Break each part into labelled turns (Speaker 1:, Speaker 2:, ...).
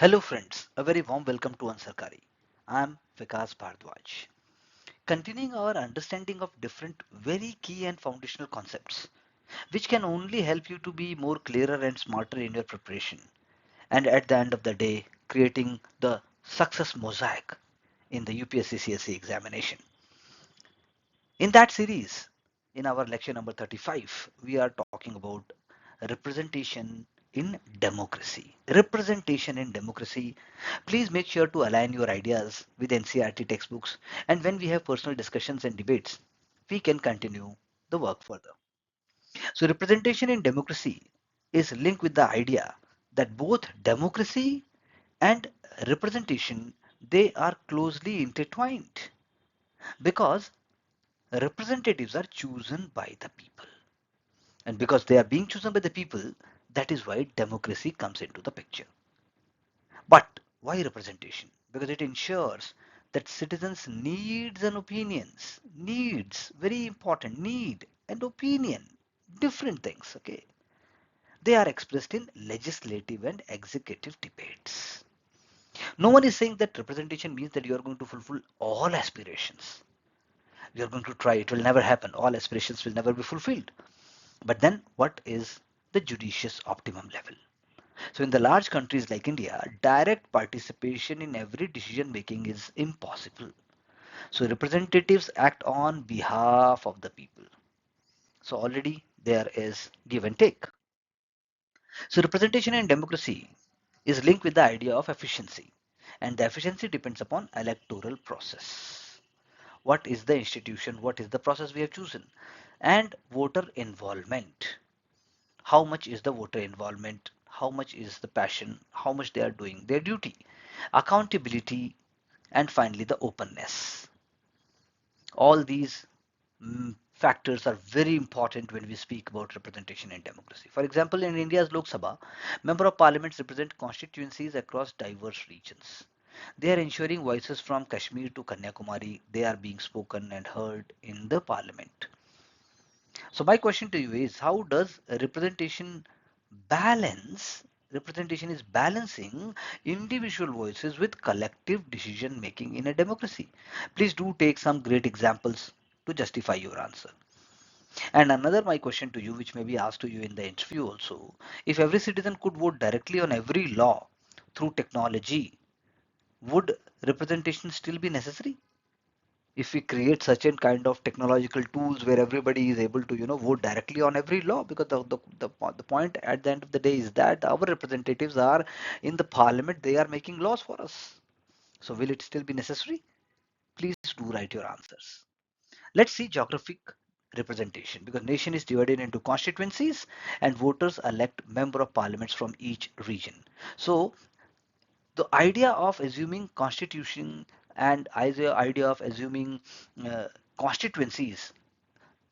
Speaker 1: Hello friends, a very warm welcome to Ansarkari. I am Vikas Bhardwaj. Continuing our understanding of different very key and foundational concepts, which can only help you to be more clearer and smarter in your preparation, and at the end of the day, creating the success mosaic in the UPSC CSE examination. In that series, in our lecture number 35, we are talking about representation in democracy. Representation in democracy. Please make sure to align your ideas with NCERT textbooks, and when we have personal discussions and debates, we can continue the work further. So, representation in democracy is linked with the idea that both democracy and representation, they are closely intertwined because representatives are chosen by the people, and because they are being chosen by the people, that is why democracy comes into the picture. But why representation? Because it ensures that citizens needs and opinions, needs, very important, need and opinion, different things, okay, they are expressed in legislative and executive debates. No one is saying that representation means that you are going to fulfill all aspirations. You are going to try, it will never happen, all aspirations will never be fulfilled. But then what is the judicious optimum level? So in the large countries like India, direct participation in every decision making is impossible. So representatives act on behalf of the people. So already there is give and take. So representation in democracy is linked with the idea of efficiency, and the efficiency depends upon electoral process. What is the institution? What is the process we have chosen? And voter involvement. How much is the voter involvement, how much is the passion, how much they are doing their duty, accountability, and finally the openness. All these factors are very important when we speak about representation in democracy. For example, in India's Lok Sabha, member of parliaments represent constituencies across diverse regions. They are ensuring voices from Kashmir to Kanyakumari, they are being spoken and heard in the parliament. So my question to you is, how does balance representation is balancing individual voices with collective decision making in a democracy? Please do take some great examples to justify your answer. And another my question to you, which may be asked to you in the interview also, if every citizen could vote directly on every law through technology, would representation still be necessary? If we create such a kind of technological tools where everybody is able to vote directly on every law, because the point at the end of the day is that our representatives are in the parliament, they are making laws for us. So will it still be necessary? Please do write your answers. Let's see geographic representation, because nation is divided into constituencies and voters elect member of parliaments from each region. So the idea of assuming constitution and idea of assuming uh, constituencies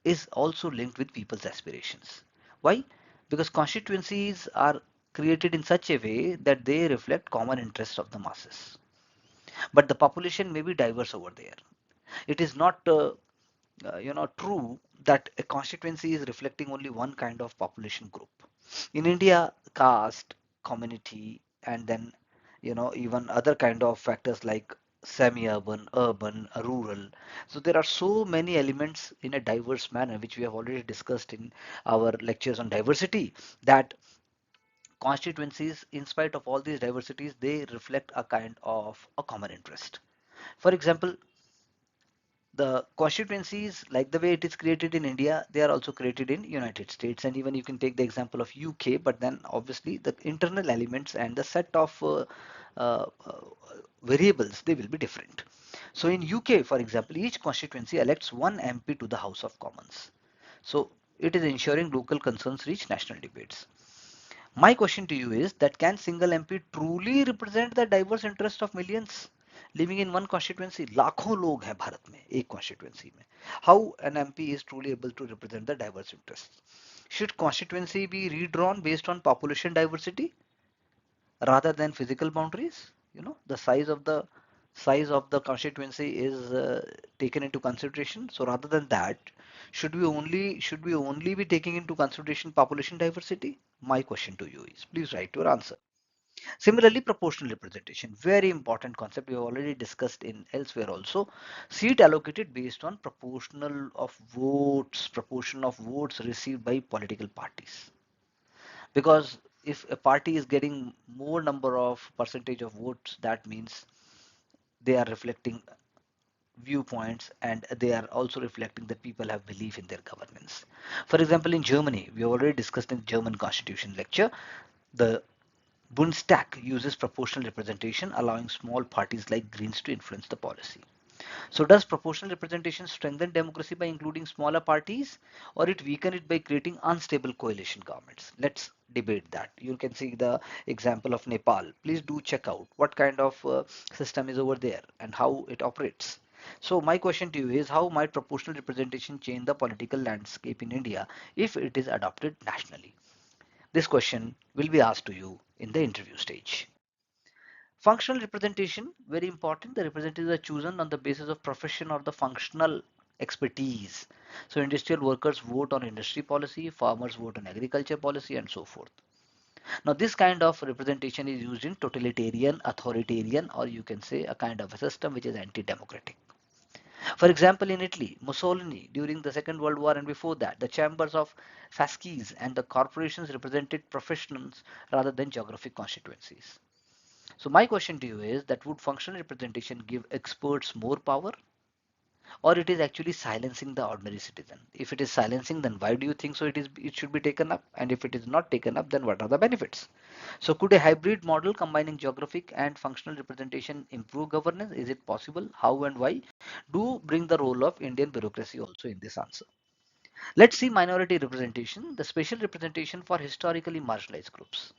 Speaker 1: is also linked with people's aspirations. Why? Because constituencies are created in such a way that they reflect common interests of the masses. But the population may be diverse over there. It is not true that a constituency is reflecting only one kind of population group. In India, caste, community, and then even other kind of factors like semi-urban, urban, rural. So there are so many elements in a diverse manner, which we have already discussed in our lectures on diversity, that constituencies, in spite of all these diversities, they reflect a kind of a common interest. For example, the constituencies, like the way it is created in India, they are also created in United States, and even you can take the example of UK. But then obviously the internal elements and the set of uh, uh, variables, they will be different. So in UK, for example, each constituency elects one MP to the House of Commons. So it is ensuring local concerns reach national debates. My question to you is that, can single MP truly represent the diverse interest of millions living in one constituency? लाखों लोग हैं भारत में एक constituency में. How an MP is truly able to represent the diverse interests? Should constituency be redrawn based on population diversity rather than physical boundaries? The size of the constituency is taken into consideration. So rather than that, should we only be taking into consideration population diversity? My question to you is, please write your answer. Similarly, proportional representation, very important concept we have already discussed in elsewhere also. Seat allocated based on proportion of votes received by political parties. Because if a party is getting more number of percentage of votes, that means they are reflecting viewpoints and they are also reflecting that people have belief in their governance. For example, in Germany, we already discussed in German constitution lecture, the Bundestag uses proportional representation, allowing small parties like Greens to influence the policy. So does proportional representation strengthen democracy by including smaller parties, or it weaken it by creating unstable coalition governments? Let's debate that. You can see the example of Nepal. Please do check out what kind of system is over there and how it operates. So my question to you is, how might proportional representation change the political landscape in India if it is adopted nationally? This question will be asked to you in the interview stage. Functional representation, very important. The representatives are chosen on the basis of profession or the functional expertise. So industrial workers vote on industry policy, farmers vote on agriculture policy, and so forth. Now, this kind of representation is used in totalitarian, authoritarian, or you can say a kind of a system which is anti-democratic. For example, in Italy, Mussolini during the Second World War and before that, the chambers of fasces and the corporations represented professionals rather than geographic constituencies. So my question to you is that would functional representation give experts more power, or it is actually silencing the ordinary citizen? If it is silencing, then why do you think so it should be taken up? And if it is not taken up, then what are the benefits? So could a hybrid model combining geographic and functional representation improve governance? Is it possible? How and why? Do bring the role of Indian bureaucracy also in this answer. Let's see minority representation, the special representation for historically marginalized groups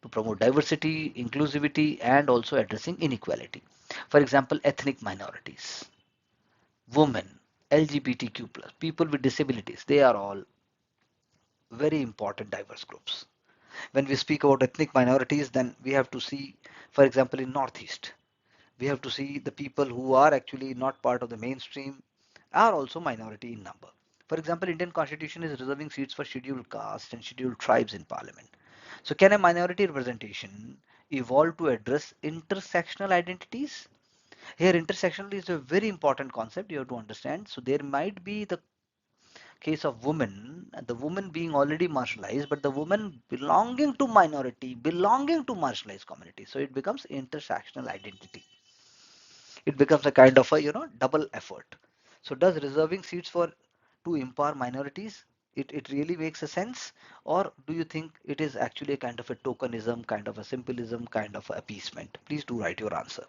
Speaker 1: to promote diversity, inclusivity, and also addressing inequality. For example, ethnic minorities, women, LGBTQ+, people with disabilities, they are all very important diverse groups. When we speak about ethnic minorities, then we have to see, for example, in Northeast, we have to see the people who are actually not part of the mainstream are also minority in number. For example, Indian constitution is reserving seats for scheduled castes and scheduled tribes in parliament. So can a minority representation evolve to address intersectional identities? Here intersectional is a very important concept you have to understand. So there might be the case of women, the woman being already marginalized, but the woman belonging to minority, belonging to marginalized community. So it becomes intersectional identity. It becomes a kind of a double effort. So does reserving seats for to empower minorities, it really makes a sense, or do you think it is actually a kind of a tokenism, kind of a symbolism, kind of a appeasement? Please do write your answer.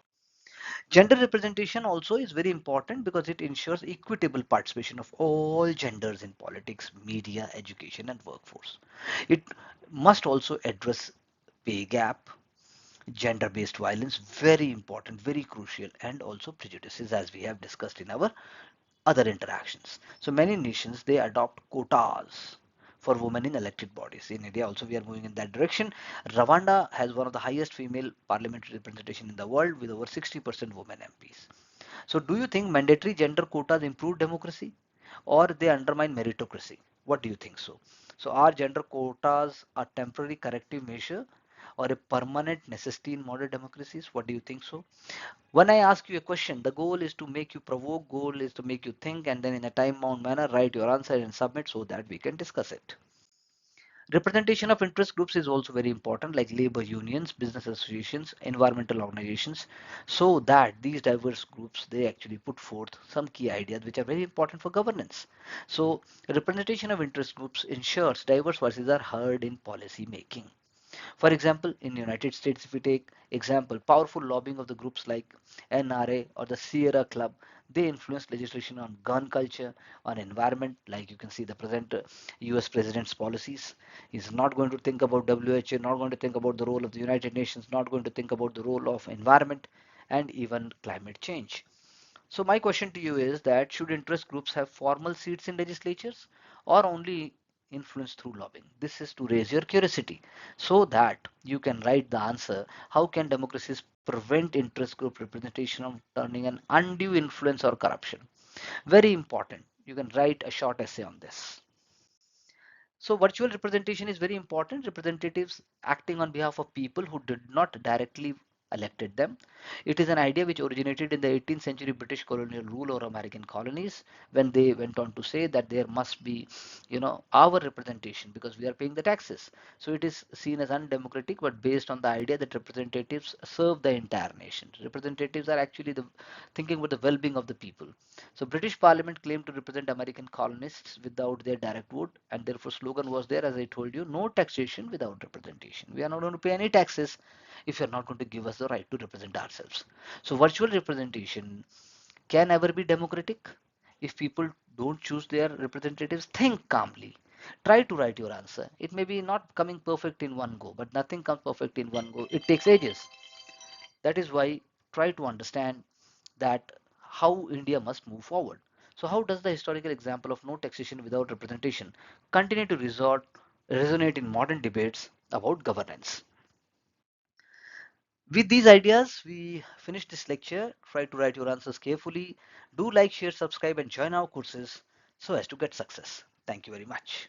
Speaker 1: Gender representation also is very important because it ensures equitable participation of all genders in politics, media, education, and workforce. It must also address pay gap, gender-based violence, very important, very crucial, and also prejudices, as we have discussed in our other interactions. So many nations, they adopt quotas for women in elected bodies. In India also we are moving in that direction. Rwanda has one of the highest female parliamentary representation in the world with over 60% women MPs. So do you think mandatory gender quotas improve democracy or they undermine meritocracy? What do you think so? So are gender quotas a temporary corrective measure or a permanent necessity in modern democracies? What do you think so? When I ask you a question, the goal is to make you provoke, goal is to make you think, and then in a time bound manner write your answer and submit so that we can discuss it. Representation of interest groups is also very important, like labor unions, business associations, environmental organizations, so that these diverse groups, they actually put forth some key ideas which are very important for governance. So representation of interest groups ensures diverse voices are heard in policy making. For example, in the United States, if we take example, powerful lobbying of the groups like NRA or the Sierra Club, they influence legislation on gun culture, on environment, like you can see the present US president's policies. He's not going to think about WHO, not going to think about the role of the United Nations, not going to think about the role of environment and even climate change. So my question to you is that should interest groups have formal seats in legislatures or only influence through lobbying? This is to raise your curiosity so that you can write the answer. How can democracies prevent interest group representation from turning an undue influence or corruption? Very important. You can write a short essay on this. So virtual representation is very important. Representatives acting on behalf of people who did not directly elected them. It is an idea which originated in the 18th century British colonial rule or American colonies, when they went on to say that there must be, our representation because we are paying the taxes. So it is seen as undemocratic, but based on the idea that representatives serve the entire nation. Representatives are actually the thinking about the well-being of the people. So British Parliament claimed to represent American colonists without their direct vote, and therefore slogan was there, as I told you, no taxation without representation. We are not going to pay any taxes if you're not going to give us the right to represent ourselves. So virtual representation can ever be democratic if people don't choose their representatives. Think calmly. Try to write your answer. It may be not coming perfect in one go, but nothing comes perfect in one go. It takes ages. That is why try to understand that how India must move forward. So how does the historical example of no taxation without representation continue to resonate in modern debates about governance? With these ideas, we finish this lecture. Try to write your answers carefully. Do like, share, subscribe, and join our courses so as to get success. Thank you very much.